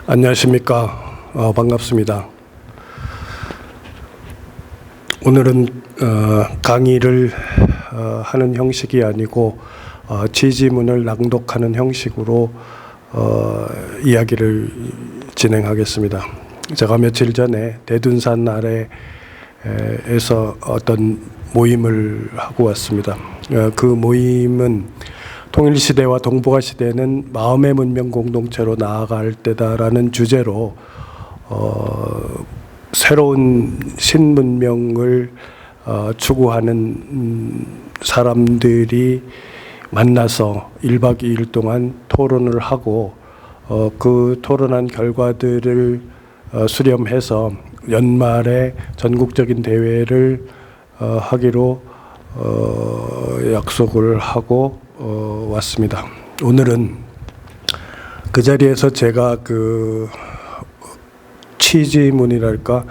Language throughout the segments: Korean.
안녕하십니까. 반갑습니다. 오늘은 강의를 하는 형식이 아니고 지지문을 낭독하는 형식으로 이야기를 진행하겠습니다. 제가 며칠 전에 대둔산 아래에서 어떤 모임을 하고 왔습니다. 그 모임은 통일시대와 동북아 시대는 마음의 문명 공동체로 나아갈 때다라는 주제로 새로운 신문명을 추구하는 사람들이 만나서 1박 2일 동안 토론을 하고 그 토론한 결과들을 수렴해서 연말에 전국적인 대회를 하기로 약속을 하고 왔습니다. 오늘은 그 자리에서 제가 그 취지문이랄까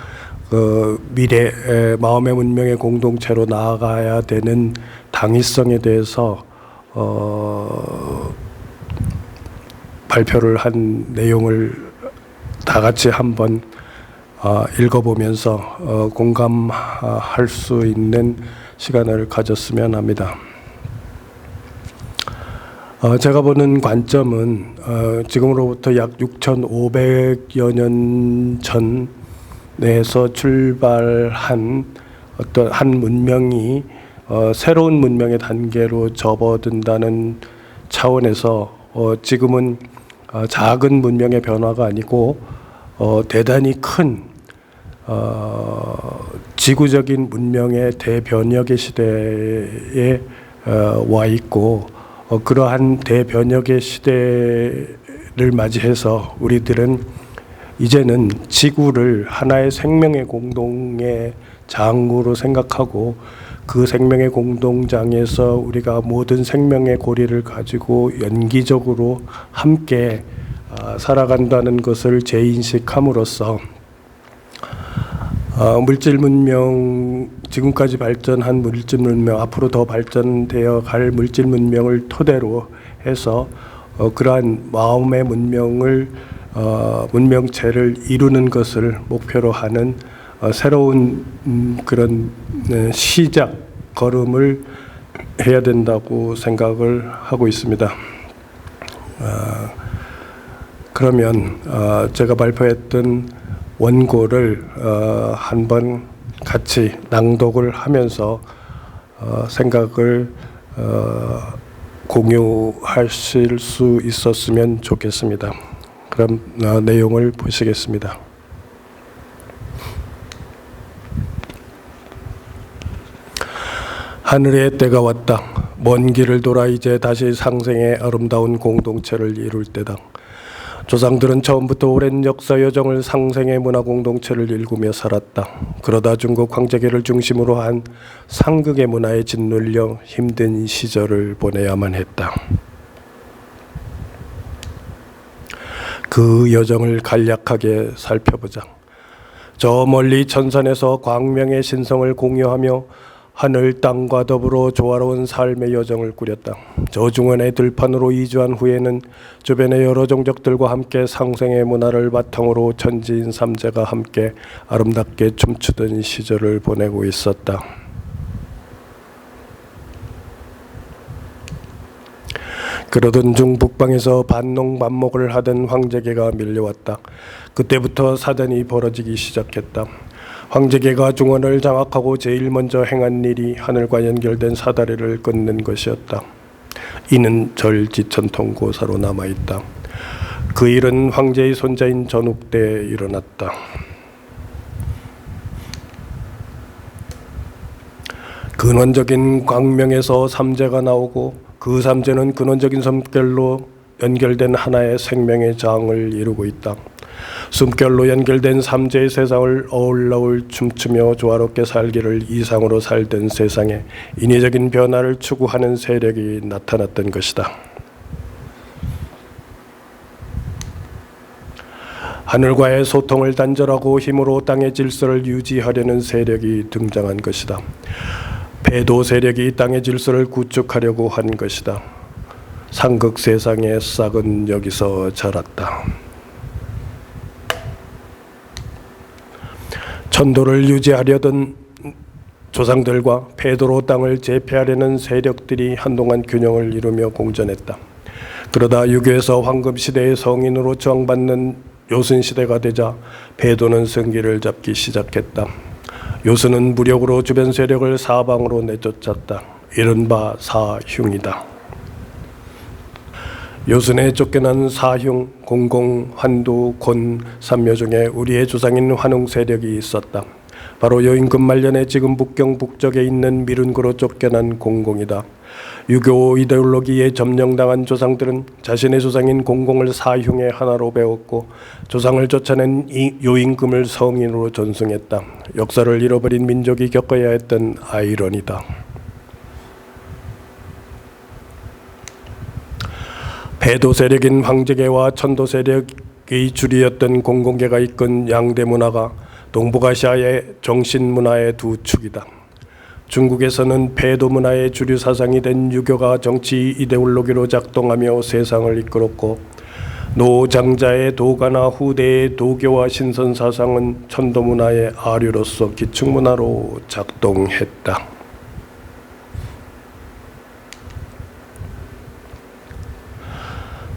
미래 마음의 문명의 공동체로 나아가야 되는 당위성에 대해서 발표를 한 내용을 다 같이 한번 읽어보면서 공감할 수 있는 시간을 가졌으면 합니다. 제가 보는 관점은 지금으로부터 약 6,500여 년 전에서 출발한 어떤 한 문명이 새로운 문명의 단계로 접어든다는 차원에서 지금은 작은 문명의 변화가 아니고 대단히 큰 지구적인 문명의 대변혁의 시대에 와 있고 그러한 대변혁의 시대를 맞이해서 우리들은 이제는 지구를 하나의 생명의 공동의 장으로 생각하고 그 생명의 공동장에서 우리가 모든 생명의 고리를 가지고 연기적으로 함께 살아간다는 것을 재인식함으로써 물질 문명, 지금까지 발전한 물질 문명, 앞으로 더 발전되어 갈 물질 문명을 토대로 해서 그러한 마음의 문명을 문명체를 이루는 것을 목표로 하는 새로운 그런 시작 걸음을 해야 된다고 생각을 하고 있습니다. 그러면 제가 발표했던 원고를 한번 같이 낭독을 하면서 생각을 공유하실 수 있었으면 좋겠습니다. 그럼 내용을 보시겠습니다. 하늘의 때가 왔다. 먼 길을 돌아 이제 다시 상생의 아름다운 공동체를 이룰 때다. 조상들은 처음부터 오랜 역사 여정을 상생의 문화 공동체를 일구며 살았다. 그러다 중국 황제계를 중심으로 한 상극의 문화에 짓눌려 힘든 시절을 보내야만 했다. 그 여정을 간략하게 살펴보자. 저 멀리 천산에서 광명의 신성을 공유하며 하늘 땅과 더불어 조화로운 삶의 여정을 꾸렸다. 저 중원의 들판으로 이주한 후에는 주변의 여러 종족들과 함께 상생의 문화를 바탕으로 천지인 삼재가 함께 아름답게 춤추던 시절을 보내고 있었다. 그러던 중 북방에서 반농반목을 하던 황제계가 밀려왔다. 그때부터 사단이 벌어지기 시작했다. 황제계가 중원을 장악하고 제일 먼저 행한 일이 하늘과 연결된 사다리를 끊는 것이었다. 이는 절지천통고사로 남아있다. 그 일은 황제의 손자인 전욱 때에 일어났다. 근원적인 광명에서 삼재가 나오고 그 삼재는 근원적인 섬결로 연결된 하나의 생명의 장을 이루고 있다. 숨결로 연결된 삼재의 세상을 어울러울 춤추며 조화롭게 살기를 이상으로 살던 세상에 인위적인 변화를 추구하는 세력이 나타났던 것이다. 하늘과의 소통을 단절하고 힘으로 땅의 질서를 유지하려는 세력이 등장한 것이다. 배도 세력이 땅의 질서를 구축하려고 한 것이다. 상극 세상의 싹은 여기서 자랐다. 천도를 유지하려던 조상들과 폐도로 땅을 제패하려는 세력들이 한동안 균형을 이루며 공존했다. 그러다 유교에서 황금시대의 성인으로 저항받는 요순시대가 되자 폐도는 승기를 잡기 시작했다. 요순은 무력으로 주변 세력을 사방으로 내쫓았다. 이른바 사흉이다. 요순에 쫓겨난 사흉, 공공, 환두, 곤, 삼묘 중에 우리의 조상인 환웅 세력이 있었다. 바로 여임금 말년에 지금 북경 북쪽에 있는 미룬구로 쫓겨난 공공이다. 유교 이데올로기에 점령당한 조상들은 자신의 조상인 공공을 사흉의 하나로 배웠고 조상을 쫓아낸 요임금을 성인으로 존숭했다. 역사를 잃어버린 민족이 겪어야 했던 아이러니다. 폐도 세력인 황제계와 천도 세력의 주리였던 공공계가 이끈 양대 문화가 동북아시아의 정신 문화의 두 축이다. 중국에서는 폐도 문화의 주류 사상이 된 유교가 정치 이데올로기로 작동하며 세상을 이끌었고 노장자의 도가나 후대의 도교와 신선 사상은 천도 문화의 아류로서 기축 문화로 작동했다.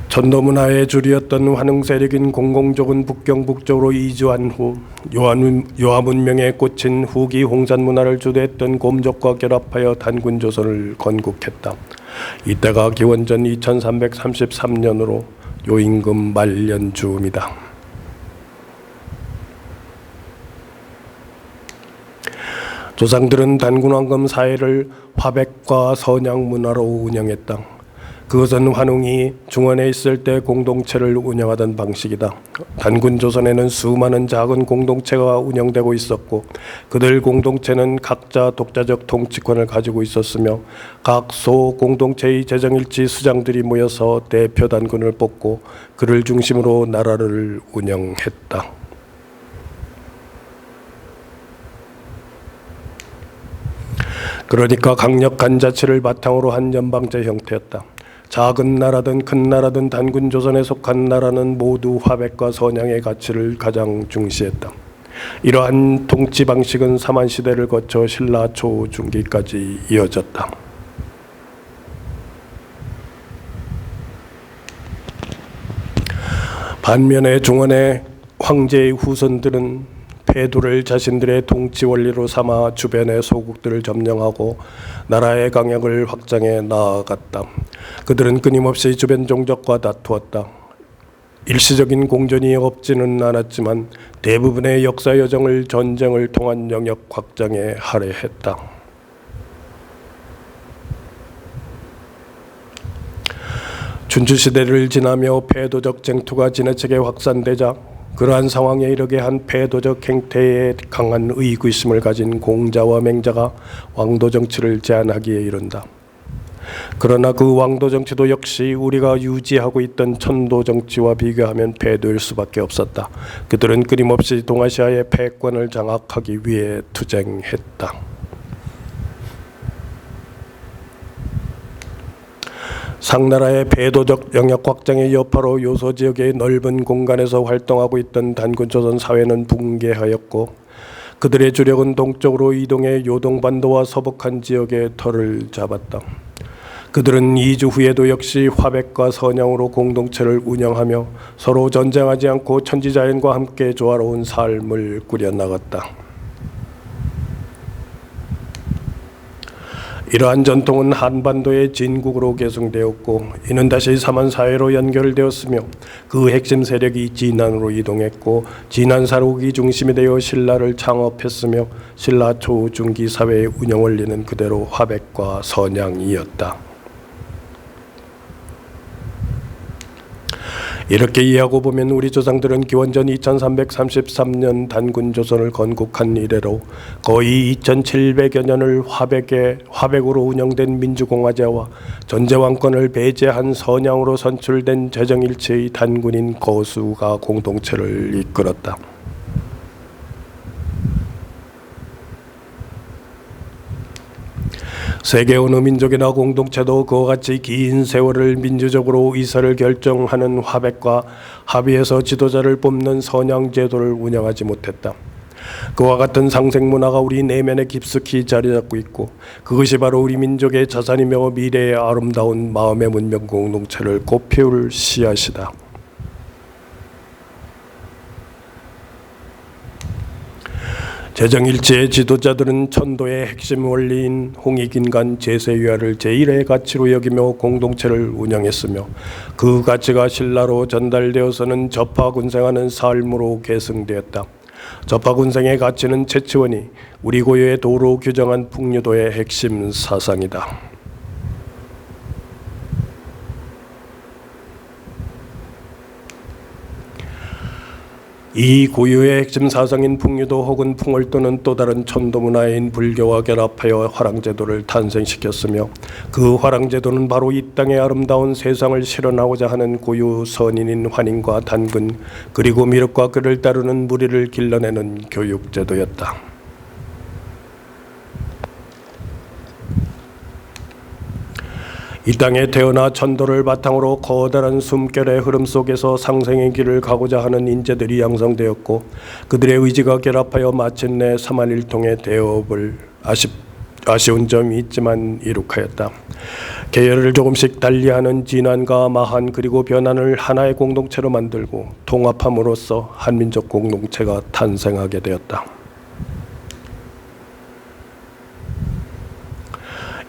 천도 문화의 주류였던 환웅 세력인 공공족은 북경 북쪽으로 이주한 후 요하 문명에 꽂힌 후기 홍산 문화를 주도했던 곰족과 결합하여 단군 조선을 건국했다. 이때가 기원전 2333년으로 요임금 말년 즈음이다. 조상들은 단군 황금 사회를 화백과 선양 문화로 운영했다. 그것은 환웅이 중원에 있을 때 공동체를 운영하던 방식이다. 단군 조선에는 수많은 작은 공동체가 운영되고 있었고 그들 공동체는 각자 독자적 통치권을 가지고 있었으며 각 소 공동체의 재정일치 수장들이 모여서 대표 단군을 뽑고 그를 중심으로 나라를 운영했다. 그러니까 강력한 자치를 바탕으로 한 연방제 형태였다. 작은 나라든 큰 나라든 단군 조선에 속한 나라는 모두 화백과 선양의 가치를 가장 중시했다. 이러한 통치 방식은 삼한시대를 거쳐 신라 초중기까지 이어졌다. 반면에 중원의 황제의 후손들은 폐도를 자신들의 통치 원리로 삼아 주변의 소국들을 점령하고 나라의 강역을 확장해 나아갔다. 그들은 끊임없이 주변 종족과 다투었다. 일시적인 공존이 없지는 않았지만 대부분의 역사 여정을 전쟁을 통한 영역 확장에 할애했다. 춘추시대를 지나며 폐도적 쟁투가 지나치게 확산되자 그러한 상황에 이르게 한 폐도적 행태에 강한 의구심을 가진 공자와 맹자가 왕도 정치를 제안하기에 이른다. 그러나 그 왕도 정치도 역시 우리가 유지하고 있던 천도 정치와 비교하면 폐도일 수밖에 없었다. 그들은 끊임없이 동아시아의 패권을 장악하기 위해 투쟁했다. 상나라의 폐도적 영역 확장의 여파로 요소 지역의 넓은 공간에서 활동하고 있던 단군조선 사회는 붕괴하였고 그들의 주력은 동쪽으로 이동해 요동반도와 서북한 지역에 터를 잡았다. 그들은 2주 후에도 역시 화백과 선양으로 공동체를 운영하며 서로 전쟁하지 않고 천지자연과 함께 조화로운 삶을 꾸려나갔다. 이러한 전통은 한반도의 진국으로 계승되었고 이는 다시 삼한사회로 연결되었으며 그 핵심 세력이 진안으로 이동했고 진안사록이 중심이 되어 신라를 창업했으며 신라 초중기 사회의 운영 원리는 그대로 화백과 선양이었다. 이렇게 이해하고 보면 우리 조상들은 기원전 2333년 단군 조선을 건국한 이래로 거의 2700여 년을 화백으로 운영된 민주공화제와 전제왕권을 배제한 선양으로 선출된 재정일체의 단군인 거수가 공동체를 이끌었다. 세계 어느 민족이나 공동체도 그와 같이 긴 세월을 민주적으로 의사를 결정하는 화백과 합의해서 지도자를 뽑는 선양 제도를 운영하지 못했다. 그와 같은 상생 문화가 우리 내면에 깊숙이 자리 잡고 있고, 그것이 바로 우리 민족의 자산이며 미래의 아름다운 마음의 문명 공동체를 꽃피울 씨앗이다. 재정일체의 지도자들은 천도의 핵심 원리인 홍익인간 제세위화를 제1의 가치로 여기며 공동체를 운영했으며, 그 가치가 신라로 전달되어서는 접하군생하는 삶으로 계승되었다. 접하군생의 가치는 채치원이 우리 고유의 도로 규정한 풍류도의 핵심 사상이다. 이 고유의 핵심 사상인 풍류도 혹은 풍월도는 또 다른 천도 문화인 불교와 결합하여 화랑제도를 탄생시켰으며, 그 화랑제도는 바로 이 땅의 아름다운 세상을 실현하고자 하는 고유 선인인 환인과 단군, 그리고 미륵과 그를 따르는 무리를 길러내는 교육제도였다. 이 땅에 태어나 천도를 바탕으로 커다란 숨결의 흐름 속에서 상생의 길을 가고자 하는 인재들이 양성되었고, 그들의 의지가 결합하여 마침내 삼한일통의 대업을 아쉬운 점이 있지만 이룩하였다. 계열을 조금씩 달리하는 진환과 마한, 그리고 변환을 하나의 공동체로 만들고 통합함으로써 한민족 공동체가 탄생하게 되었다.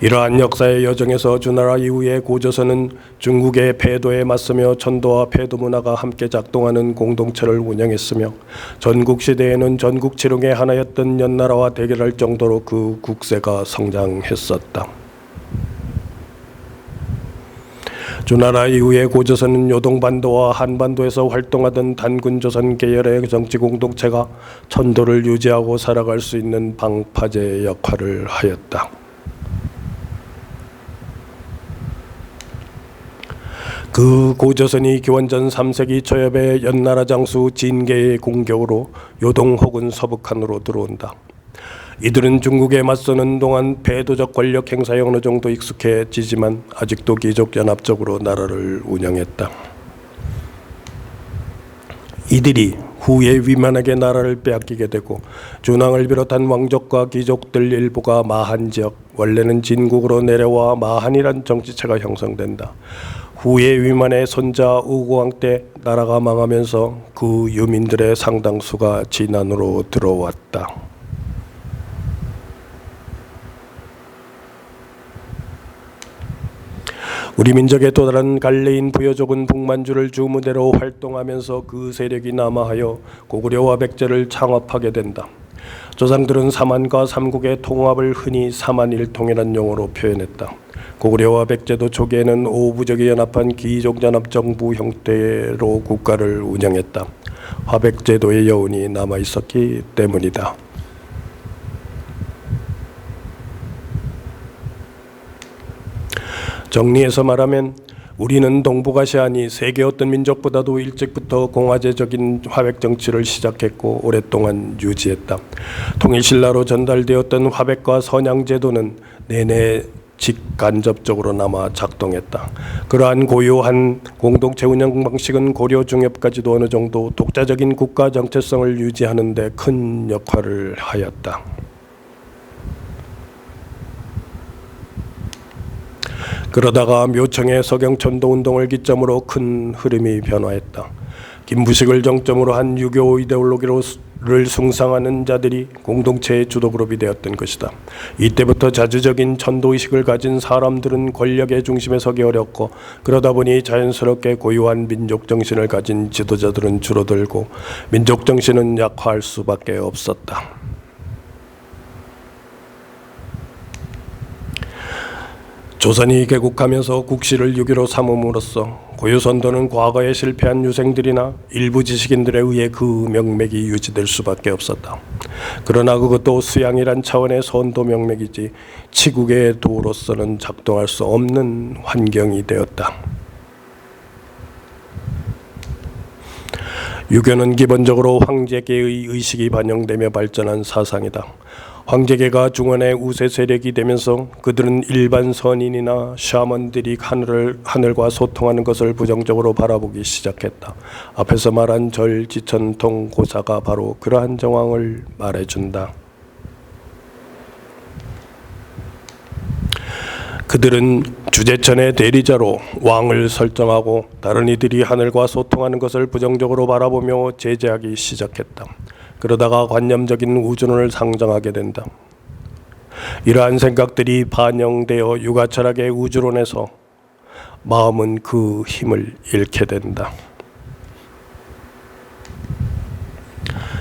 이러한 역사의 여정에서 주나라 이후의 고조선은 중국의 패도에 맞서며 천도와 패도 문화가 함께 작동하는 공동체를 운영했으며, 전국시대에는 전국지령의 하나였던 연나라와 대결할 정도로 그 국세가 성장했었다. 주나라 이후의 고조선은 요동반도와 한반도에서 활동하던 단군조선 계열의 정치 공동체가 천도를 유지하고 살아갈 수 있는 방파제 역할을 하였다. 그 고조선이 기원전 3세기 초엽에 연나라 장수 진계의 공격으로 요동 혹은 서북한으로 들어온다. 이들은 중국에 맞서는 동안 패도적 권력 행사에 어느 정도 익숙해지지만 아직도 귀족연합적으로 나라를 운영했다. 이들이 후에 위만에게 나라를 빼앗기게 되고, 준왕을 비롯한 왕족과 귀족들 일부가 마한 지역, 원래는 진국으로 내려와 마한이란 정치체가 형성된다. 후에 위만의 손자 우고왕 때 나라가 망하면서 그 유민들의 상당수가 진안으로 들어왔다. 우리 민족의 또 다른 갈래인 부여족은 북만주를 주무대로 활동하면서 그 세력이 남하하여 고구려와 백제를 창업하게 된다. 조상들은 삼한과 삼국의 통합을 흔히 삼한일통이라는 용어로 표현했다. 고구려와 백제도 초기에는 오부적이 연합한 귀족연합정부 형태로 국가를 운영했다. 화백제도의 여운이 남아있었기 때문이다. 정리해서 말하면 우리는 동북아시아니 세계 어떤 민족보다도 일찍부터 공화제적인 화백 정치를 시작했고 오랫동안 유지했다. 통일신라로 전달되었던 화백과 선양제도는 내내 직간접적으로 남아 작동했다. 그러한 고유한 공동체 운영 방식은 고려 중엽까지도 어느 정도 독자적인 국가 정체성을 유지하는 데 큰 역할을 하였다. 그러다가 묘청의 서경천도 운동을 기점으로 큰 흐름이 변화했다. 김부식을 정점으로 한 유교 이데올로기를 숭상하는 자들이 공동체의 주도 그룹이 되었던 것이다. 이때부터 자주적인 천도의식을 가진 사람들은 권력의 중심에 서기 어렵고, 그러다 보니 자연스럽게 고유한 민족정신을 가진 지도자들은 줄어들고 민족정신은 약화할 수밖에 없었다. 조선이 개국하면서 국시를 유교로 삼음으로써 고유선도는 과거에 실패한 유생들이나 일부 지식인들에 의해 그 명맥이 유지될 수밖에 없었다. 그러나 그것도 수양이란 차원의 선도 명맥이지 치국의 도로서는 작동할 수 없는 환경이 되었다. 유교는 기본적으로 황제계의 의식이 반영되며 발전한 사상이다. 황제계가 중원의 우세 세력이 되면서 그들은 일반 선인이나 샤먼들이 하늘과 소통하는 것을 부정적으로 바라보기 시작했다. 앞에서 말한 절지천통 고사가 바로 그러한 정황을 말해준다. 그들은 주제천의 대리자로 왕을 설정하고 다른 이들이 하늘과 소통하는 것을 부정적으로 바라보며 제재하기 시작했다. 그러다가 관념적인 우주론을 상정하게 된다. 이러한 생각들이 반영되어 육아철학의 우주론에서 마음은 그 힘을 잃게 된다.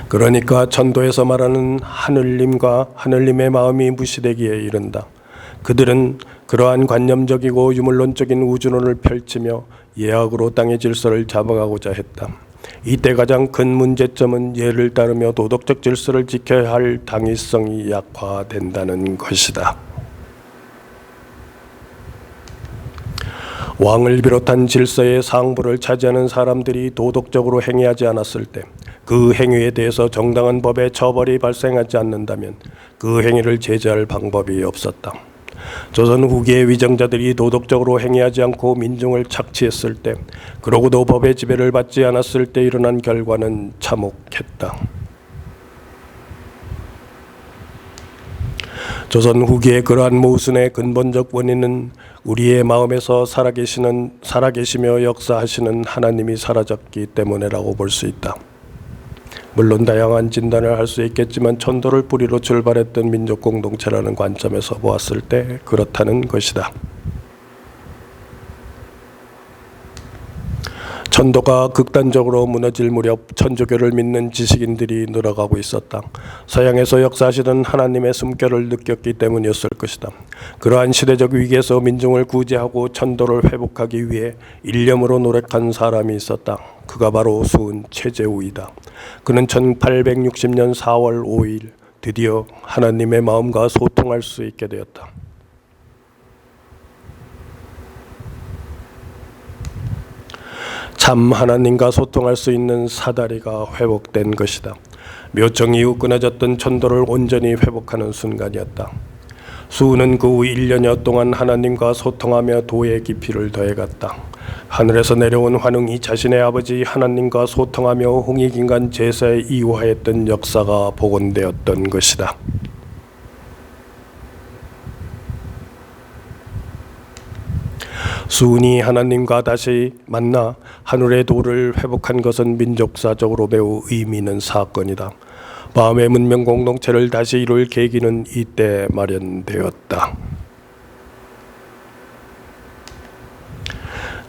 그러니까 천도에서 말하는 하늘님과 하늘님의 마음이 무시되기에 이른다. 그들은 그러한 관념적이고 유물론적인 우주론을 펼치며 예학으로 땅의 질서를 잡아가고자 했다. 이때 가장 큰 문제점은 예를 따르며 도덕적 질서를 지켜야 할 당위성이 약화된다는 것이다. 왕을 비롯한 질서의 상부를 차지하는 사람들이 도덕적으로 행위하지 않았을 때 그 행위에 대해서 정당한 법의 처벌이 발생하지 않는다면 그 행위를 제재할 방법이 없었다. 조선 후기의 위정자들이 도덕적으로 행위하지 않고 민중을 착취했을 때, 그러고도 법의 지배를 받지 않았을 때 일어난 결과는 참혹했다. 조선 후기의 그러한 모순의 근본적 원인은 우리의 마음에서 살아계시며 역사하시는 하나님이 사라졌기 때문이라고 볼 수 있다. 물론 다양한 진단을 할 수 있겠지만 천도를 뿌리로 출발했던 민족 공동체라는 관점에서 보았을 때 그렇다는 것이다. 천도가 극단적으로 무너질 무렵 천주교를 믿는 지식인들이 늘어가고 있었다. 서양에서 역사하시던 하나님의 숨결을 느꼈기 때문이었을 것이다. 그러한 시대적 위기에서 민중을 구제하고 천도를 회복하기 위해 일념으로 노력한 사람이 있었다. 그가 바로 수은 최재우이다. 그는 1860년 4월 5일 드디어 하나님의 마음과 소통할 수 있게 되었다. 참 하나님과 소통할 수 있는 사다리가 회복된 것이다. 묘청 이후 끊어졌던 천도를 온전히 회복하는 순간이었다. 수은은 그 후 1년여 동안 하나님과 소통하며 도의 깊이를 더해갔다. 하늘에서 내려온 환웅이 자신의 아버지 하나님과 소통하며 홍익인간 제사에 이후하였던 역사가 복원되었던 것이다. 수은이 하나님과 다시 만나 하늘의 도를 회복한 것은 민족사적으로 매우 의미 있는 사건이다. 마음의 문명 공동체를 다시 이룰 계기는 이때 마련되었다.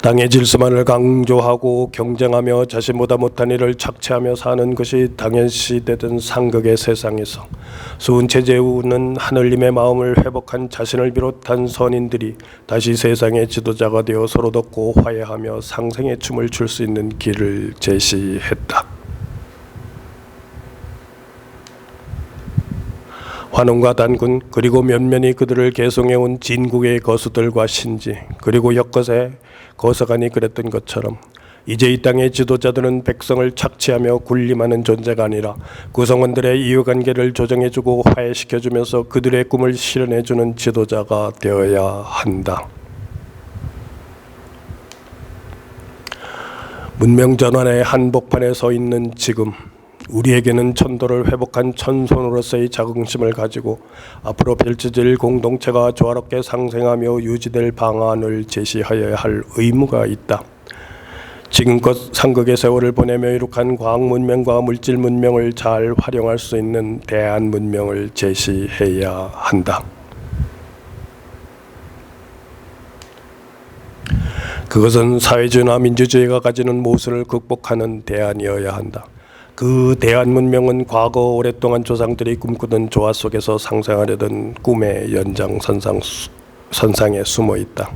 땅의 질서만을 강조하고 경쟁하며 자신보다 못한 일을 착취하며 사는 것이 당연시되던 상극의 세상에서 수은 최재우는 하늘님의 마음을 회복한 자신을 비롯한 선인들이 다시 세상의 지도자가 되어 서로 돕고 화해하며 상생의 춤을 출 수 있는 길을 제시했다. 환웅과 단군 그리고 면면이 그들을 계송해온 진국의 거수들과 신지 그리고 역것의 거서관이 그랬던 것처럼 이제 이 땅의 지도자들은 백성을 착취하며 군림하는 존재가 아니라 구성원들의 이해관계를 조정해주고 화해시켜주면서 그들의 꿈을 실현해주는 지도자가 되어야 한다. 문명 전환의 한복판에 서 있는 지금 우리에게는 천도를 회복한 천손으로서의 자긍심을 가지고 앞으로 펼쳐질 공동체가 조화롭게 상생하며 유지될 방안을 제시하여야 할 의무가 있다. 지금껏 상극의 세월을 보내며 이룩한 과학문명과 물질문명을 잘 활용할 수 있는 대한문명을 제시해야 한다. 그것은 사회주의나 민주주의가 가지는 모순을 극복하는 대안이어야 한다. 그 대한문명은 과거 오랫동안 조상들이 꿈꾸던 조화 속에서 상생하려던 꿈의 연장선상에 숨어 있다.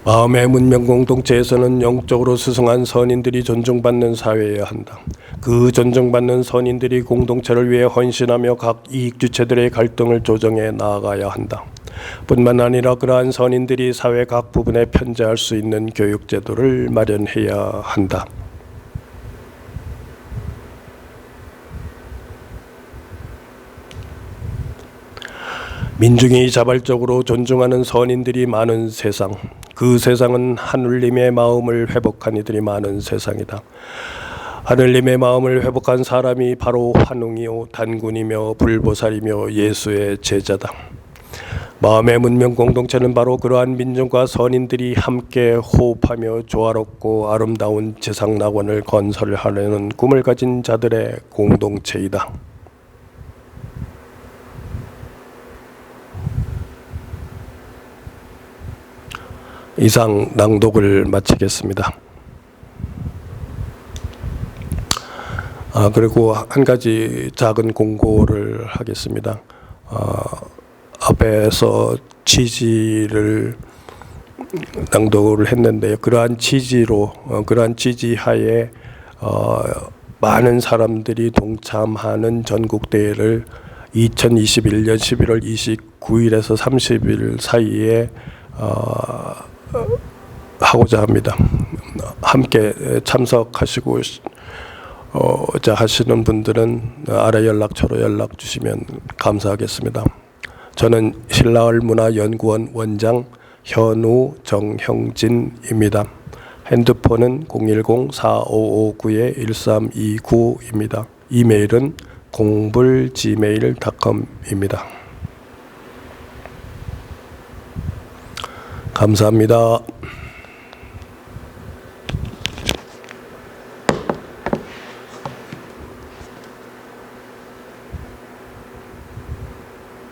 마음의 문명 공동체에서는 영적으로 스승한 선인들이 존중받는 사회여야 한다. 그 존중받는 선인들이 공동체를 위해 헌신하며 각 이익주체들의 갈등을 조정해 나아가야 한다. 뿐만 아니라 그러한 선인들이 사회 각 부분에 편재할 수 있는 교육제도를 마련해야 한다. 민중이 자발적으로 존중하는 선인들이 많은 세상, 그 세상은 하느님의 마음을 회복한 이들이 많은 세상이다. 하느님의 마음을 회복한 사람이 바로 환웅이요 단군이며 불보살이며 예수의 제자다. 마음의 문명 공동체는 바로 그러한 민중과 선인들이 함께 호흡하며 조화롭고 아름다운 지상낙원을 건설하려는 꿈을 가진 자들의 공동체이다. 이상 낭독을 마치겠습니다. 그리고 한 가지 작은 공고를 하겠습니다. 앞에서 취지를 낭독을 했는데요. 그러한 취지하에 많은 사람들이 동참하는 전국대회를 2021년 11월 29일에서 30일 사이에 하고자 합니다. 함께 참석하시고 하시는 분들은 아래 연락처로 연락 주시면 감사하겠습니다. 저는 신라을문화연구원 원장 현우 정형진입니다. 핸드폰은 010-4559-1329입니다. 이메일은 공불gmail.com입니다. 감사합니다.